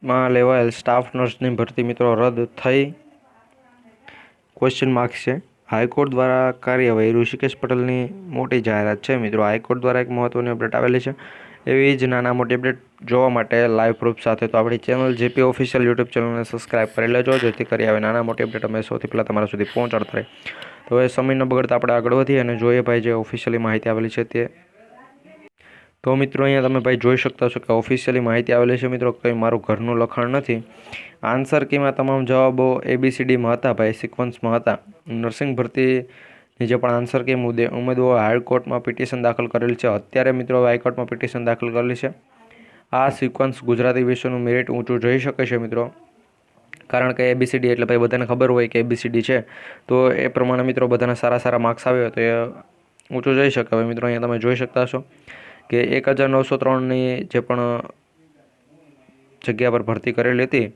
માં લેવાયેલ સ્ટાફ નર્સની ભરતી મિત્રો રદ થઈ? ક્વેશ્ચન માર્ક છે। હાઈકોર્ટ દ્વારા કાર્યવાહી ઋષિકેશ પટેલની મોટી જાહેરાત છે મિત્રો। હાઈકોર્ટ દ્વારા એક મહત્વની અપડેટ આવેલી છે। એવી જ નાના મોટી અપડેટ જોવા માટે લાઈવ પ્રૂફ સાથે તો આપણી ચેનલ જેપી ઓફિશિયલ યુટ્યુબ ચેનલને સબસ્ક્રાઇબ કરી લેજો, જેથી કરી આવે નાના મોટી અપડેટ અમે સૌથી પહેલાં તમારા સુધી પહોંચાડતા રહે। તો એ સમય ન બગડતા આપણે આગળ વધીએ અને જોઈએ ભાઈ જે ઓફિશિયલી માહિતી આવેલી છે તે। તો મિત્રો અહીંયા તમે ભાઈ જોઈ શકતા છો કે ઓફિશિયલી માહિતી આવેલી છે મિત્રો, કંઈ મારું ઘરનું લખાણ નથી। આન્સર કીમાં તમામ જવાબો ABCDમાં હતા ભાઈ, સિક્વન્સમાં હતા। નર્સિંગ ભરતીની જે પણ આન્સર કી મુદ્દે ઉમેદવારો હાઈકોર્ટમાં પિટિશન દાખલ કરેલ છે। અત્યારે મિત્રો હાઈકોર્ટમાં પિટિશન દાખલ કરેલી છે। આ સિક્વન્સ ગુજરાતી વિષયનું મેરિટ ઊંચું જઈ શકે છે મિત્રો, કારણ કે ABCD એટલે ભાઈ બધાને ખબર હોય કે ABCD છે, તો એ પ્રમાણે મિત્રો બધાના સારા માર્ક્સ આવ્યો તો એ ઊંચું જઈ શકે। હવે મિત્રો અહીંયા તમે જોઈ શકતા છો કે 1903ની જે પણ જગ્યા પર ભરતી કરેલી હતી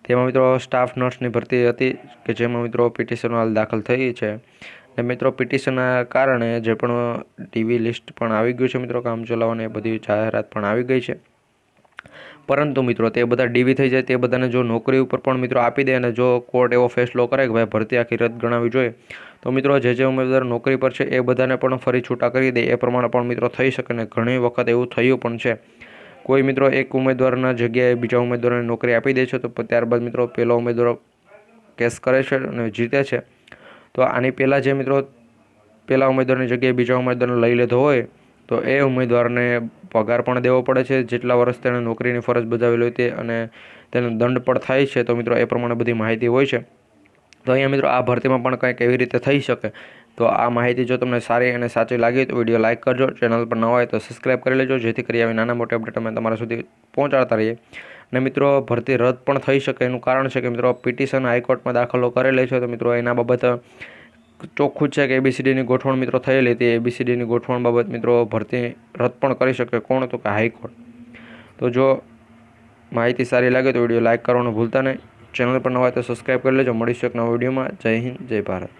તેમાં મિત્રો સ્ટાફ નર્સની ભરતી હતી કે જેમાં મિત્રો પિટિશન હાલ દાખલ થઈ છે। અને મિત્રો પિટિશનના કારણે જે પણ ટીવી લિસ્ટ પણ આવી ગયું છે મિત્રો, કામ ચલાવવાની એ બધી જાહેરાત પણ આવી ગઈ છે। પરંતુ મિત્રો તે બધા ડીવી થઈ જાય તે બધાને જો નોકરી ઉપર પણ મિત્રો આપી દે અને જો કોર્ટ એવો ફેસલો કરે કે ભાઈ ભરતી આખી રદ ગણાવી જોઈએ, તો મિત્રો જે ઉમેદવાર નોકરી પર છે એ બધાને પણ ફરી છૂટા કરી દે એ પ્રમાણે પણ મિત્રો થઈ શકે ને ઘણી વખત એવું થયું પણ છે। કોઈ મિત્રો એક ઉમેદવારના જગ્યાએ બીજા ઉમેદવારને નોકરી આપી દે છે, તો ત્યારબાદ મિત્રો પહેલો ઉમેદવાર કેસ કરે છે અને જીતે છે। તો આની પહેલાં જે મિત્રો પહેલા ઉમેદવારની જગ્યાએ બીજા ઉમેદવારને લઈ લેતો હોય તો એ ઉમેદવારને પગાર પણ દેવો પડે છે, જેટલા વર્ષ તેણે નોકરીની ફરજ બજાવેલી હોય તે, અને તેને દંડ પણ થાય છે। તો મિત્રો એ પ્રમાણે બધી માહિતી હોય છે। તો અહીંયા મિત્રો આ ભરતીમાં પણ કંઈક એવી રીતે થઈ શકે। તો આ માહિતી જો તમને સારી અને સાચી લાગી તો વિડીયો લાઇક કરજો, ચેનલ પર નવા હોય તો સબસ્ક્રાઇબ કરી લેજો, જેથી કરી આવી નાના મોટી અપડેટ અમે તમારા સુધી પહોંચાડતા રહીએ। અને મિત્રો ભરતી રદ પણ થઈ શકે એનું કારણ છે કે મિત્રો પિટિશન હાઈકોર્ટમાં દાખલો કરેલી છે, તો મિત્રો એના બાબત ચોખ્ખું છે કે ABCDની ગોઠવણ મિત્રો થયેલી હતી। ABCDની ગોઠવણ બાબત મિત્રો ભરતી રદ પણ કરી શકે, કોણ તો કે હાઈકોર્ટ। તો જો માહિતી સારી લાગે તો વિડીયો લાઇક કરવાનું ભૂલતા નહીં, ચેનલ પર નવા હોય તો સબસ્ક્રાઇબ કરી લેજો। મળીશું એક નવા વિડીયોમાં। જય હિન્દ, જય ભારત।